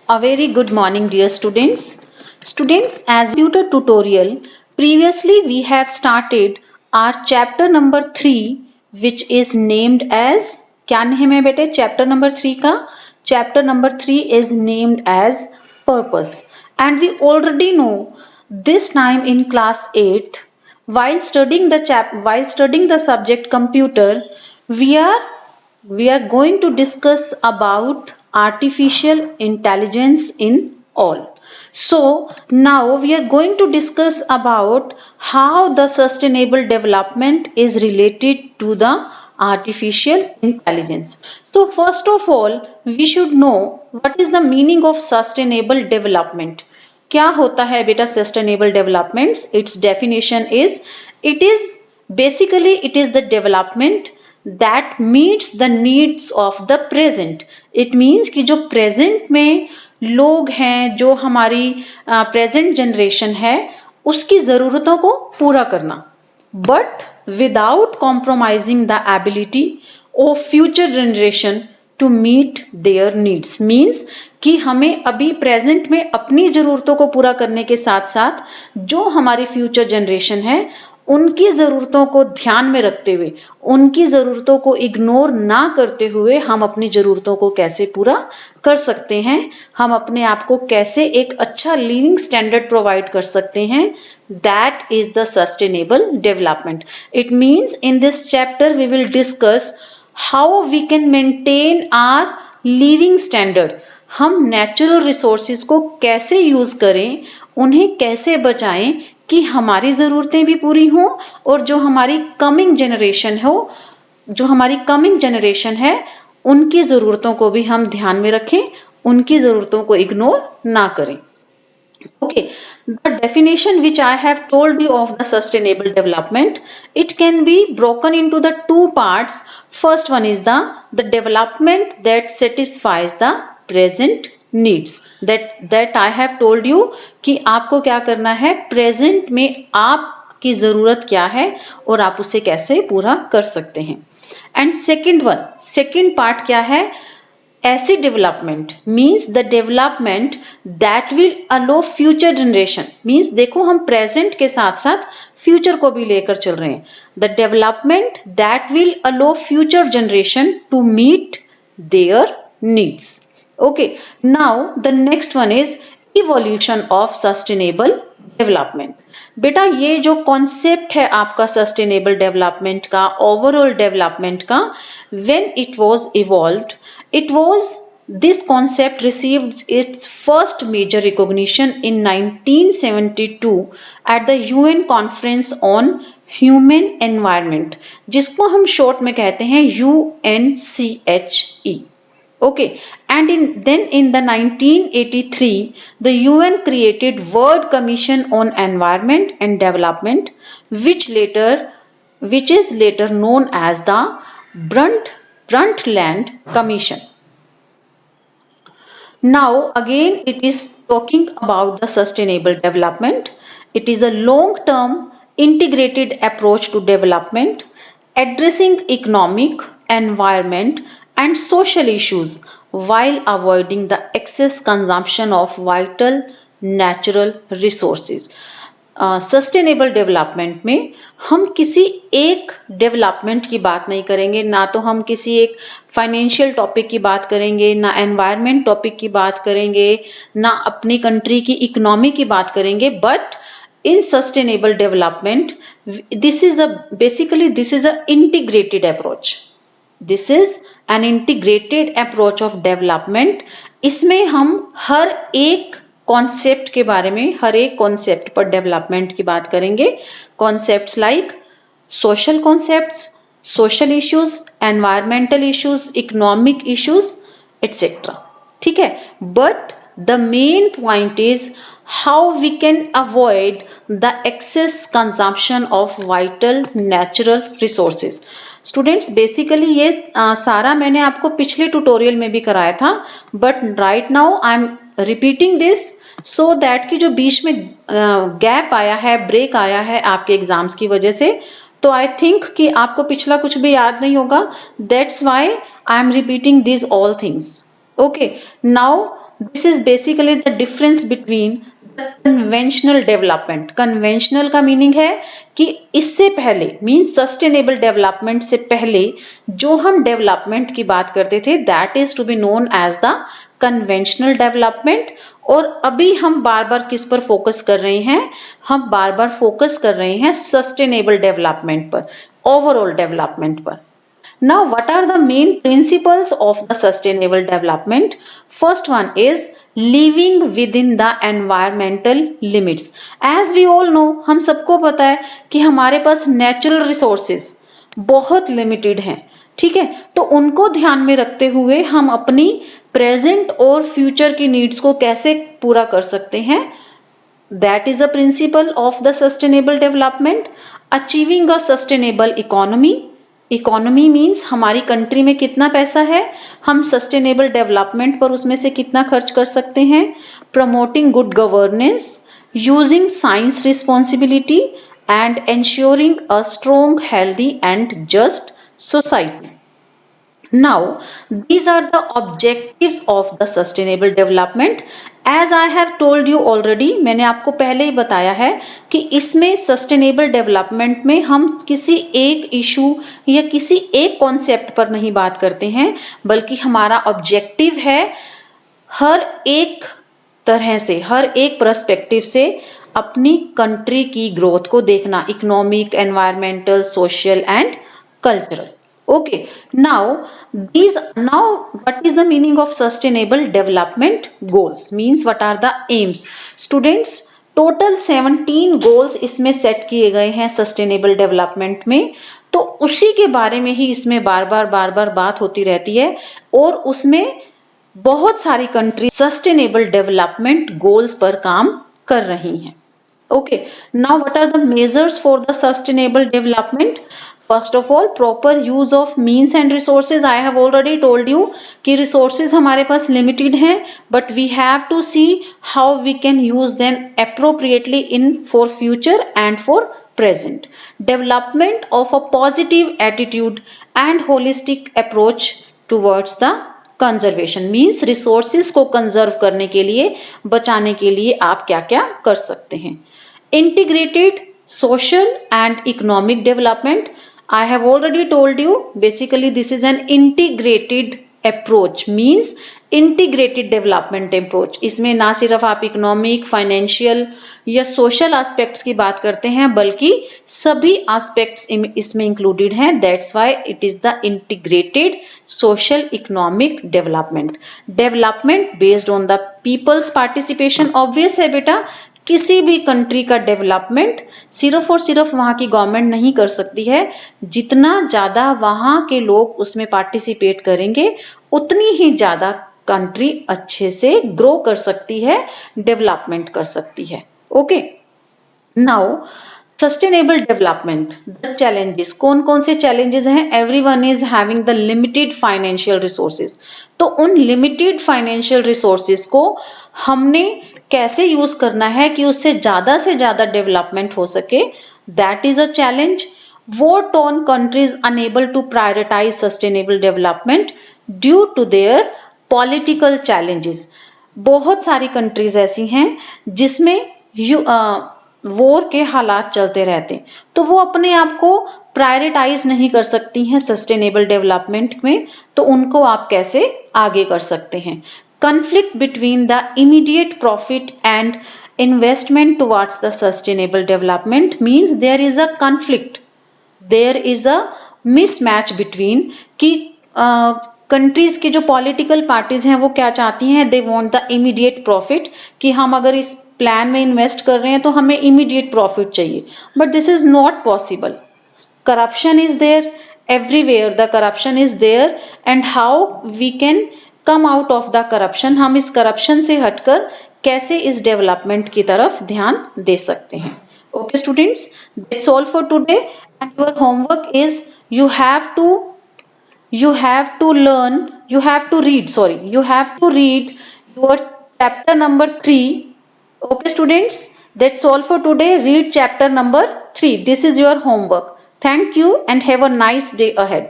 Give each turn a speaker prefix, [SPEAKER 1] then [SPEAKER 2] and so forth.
[SPEAKER 1] A very good morning, dear students. Students, as computer tutorial, previously we have started our chapter number 3, which is named as क्या name है बेटे chapter number 3 का? Chapter number 3 is named as purpose, and we already know this time in class 8th while studying the subject computer, we are we are going to discuss about artificial intelligence in all. So now we are going to discuss about how the sustainable development is related to the artificial intelligence. So first of all, we should know what is the meaning of sustainable development. क्या होता है बेटा sustainable developments? It's definition is it is basically it is the development that meets the needs of the present. It means कि जो present में लोग हैं, जो हमारी present generation है, उसकी ज़रूरतों को पूरा करना, but without compromising the ability of future generation to meet their needs. Means कि हमें अभी प्रेजेंट में अपनी ज़रूरतों को पूरा करने के साथ साथ जो हमारी फ्यूचर जनरेशन है उनकी ज़रूरतों को ध्यान में रखते हुए, उनकी ज़रूरतों को इग्नोर ना करते हुए हम अपनी ज़रूरतों को कैसे पूरा कर सकते हैं, हम अपने आप को कैसे एक अच्छा लिविंग स्टैंडर्ड प्रोवाइड कर सकते हैं. That is the sustainable development. It means in this chapter we will discuss how we can maintain our living standard. हम नेचुरल रिसोर्सेज को कैसे यूज करें, उन्हें कैसे बचाएं कि हमारी ज़रूरतें भी पूरी हों और जो हमारी कमिंग जनरेशन है उनकी ज़रूरतों को भी हम ध्यान में रखें, उनकी ज़रूरतों को इग्नोर ना करें. Okay, the definition which I have told you of the sustainable development, it can be broken into the two parts. First one is the development that satisfies the present needs. That I have told you कि आपको क्या करना है, present में आपकी ज़रूरत क्या है और आप उसे कैसे पूरा कर सकते हैं. And second part क्या है, ऐसी development means the development that will allow future generation. मीन्स देखो हम प्रेजेंट के साथ साथ फ्यूचर को भी लेकर चल रहे हैं. The development that will allow future generation to meet their needs. Okay, now the next one is evolution of sustainable development. बेटा ये जो कॉन्सेप्ट है आपका सस्टेनेबल डेवलपमेंट का, ओवरऑल डेवलपमेंट का, when it was evolved, this concept received its first major recognition in 1972 at the UN Conference on Human Environment, जिसको हम short में कहते हैं UNCHE. Okay, and then in the 1983 the UN created World Commission on Environment and Development, which is later known as the Brundtland Commission. Now again it is talking about the sustainable development. It is a long-term integrated approach to development addressing economic, environment and social issues while avoiding the excess consumption of vital natural resources. Sustainable development में हम किसी एक development की बात नहीं करेंगे, ना तो हम किसी एक फाइनेंशियल टॉपिक की बात करेंगे, ना एनवायरनमेंट टॉपिक की बात करेंगे, ना अपनी कंट्री की इकोनॉमी की बात करेंगे. But in sustainable development this is a integrated approach. This is an integrated approach of development. इसमें हम हर एक कॉन्सेप्ट के बारे में, हर एक कॉन्सेप्ट पर डेवलपमेंट की बात करेंगे. Concepts like social concepts, social issues, environmental issues, economic issues etcetera. ठीक है, but the main point is how we can avoid the excess consumption of vital natural resources. Students basically ये सारा मैंने आपको पिछले ट्यूटोरियल में भी कराया था, but right now I am repeating this so that कि जो बीच में गैप आया है, ब्रेक आया है आपके एग्जाम्स की वजह से, तो आई थिंक कि आपको पिछला कुछ भी याद नहीं होगा. That's why I am repeating this all things. Okay, now this is basically the difference between conventional development. Conventional का मीनिंग है कि इससे पहले मीन्स सस्टेनेबल डेवलपमेंट से पहले जो हम डेवलपमेंट की बात करते थे that is to be known as the conventional development. और अभी हम बार बार किस पर फोकस कर रहे हैं, हम बार बार फोकस कर रहे हैं सस्टेनेबल डेवलपमेंट पर, ओवरऑल डेवलपमेंट पर। Now, what are the main principles of the sustainable development? First one is living within the environmental limits. As we all know, हम सबको पता है कि हमारे पास natural resources बहुत limited हैं, ठीक है। तो उनको ध्यान में रखते हुए हम अपनी प्रेजेंट और फ्यूचर की नीड्स को कैसे पूरा कर सकते हैं, that is a principle of the sustainable development. Achieving a sustainable economy. Economy means हमारी कंट्री में कितना पैसा है, हम सस्टेनेबल डेवलपमेंट पर उसमें से कितना खर्च कर सकते हैं। Promoting good governance, using science responsibility and ensuring a strong, healthy and just society. Now, these are the objectives of the sustainable development. As I have told you already, मैंने आपको पहले ही बताया है कि इसमें सस्टेनेबल डेवलपमेंट में हम किसी एक इशू या किसी एक कॉन्सेप्ट पर नहीं बात करते हैं, बल्कि हमारा ऑब्जेक्टिव है हर एक तरह से, हर एक पर्सपेक्टिव से अपनी कंट्री की ग्रोथ को देखना, economic, environmental, social and cultural. Okay, now what is the meaning of sustainable development goals? Means what are the aims? Students, total 17 goals इसमें सेट किए गए हैं सस्टेनेबल डेवलपमेंट में। तो उसी के बारे में ही इसमें बार बार बात होती रहती है और उसमें बहुत सारी कंट्री सस्टेनेबल डेवलपमेंट गोल्स पर काम कर रही हैं। Okay, now what are the measures for the sustainable development? First of all, proper use of means and resources. I have already told you कि resources हमारे पास limited हैं, but we have to see how we can use them appropriately in for future and for present. Development of a positive attitude and holistic approach towards the conservation means resources को conserve करने के लिए, बचाने के लिए आप क्या क्या कर सकते हैं। Integrated social and economic development, I have already told you basically this is an integrated approach, means integrated development approach. इसमें ना सिर्फ आप इकोनॉमिक, फाइनेंशियल या सोशल एस्पेक्ट्स की बात करते हैं, बल्कि सभी एस्पेक्ट्स इसमें इंक्लूडेड हैं। That's why it is the integrated social economic development. Development based on the peoples participation. Obvious है बेटा, किसी भी कंट्री का डेवलपमेंट सिर्फ और सिर्फ वहां की गवर्नमेंट नहीं कर सकती है। जितना ज्यादा वहां के लोग उसमें पार्टिसिपेट करेंगे उतनी ही ज्यादा कंट्री अच्छे से ग्रो कर सकती है, डेवलपमेंट कर सकती है। Okay, now sustainable development, the challenges, कौन कौन से चैलेंजेस हैं? Everyone is having the limited financial resources. तो उन लिमिटेड फाइनेंशियल रिसोर्सेज को हमने कैसे यूज करना है कि उससे ज्यादा डेवलपमेंट हो सके, that is a challenge. Vote on countries enable to prioritise sustainable development due to their political challenges. बहुत सारी कंट्रीज ऐसी हैं जिसमें वॉर के हालात चलते रहते हैं, तो वो अपने आप को प्रायोरिटाइज नहीं कर सकती हैं सस्टेनेबल डेवलपमेंट में। तो उनको आप कैसे आगे कर सकते हैं? conflict between the immediate profit and investment towards the sustainable development means there is a conflict, there is a mismatch between कि कंट्रीज की जो पॉलिटिकल पार्टीज हैं वो क्या चाहती हैं, they want the immediate profit, कि हम अगर इस प्लान में इन्वेस्ट कर रहे हैं तो हमें इमीडिएट प्रॉफिट चाहिए, but this is not possible. Corruption is there everywhere, the corruption is there and how we can come out of the corruption, हम इस करप्शन से हटकर कैसे इस डेवलपमेंट की तरफ ध्यान दे सकते हैं। Okay students, that's all for today and your homework is you have to learn, you have to read your chapter number 3. Okay students, that's all for today. Read chapter number 3. This is your homework. Thank you and have a nice day ahead.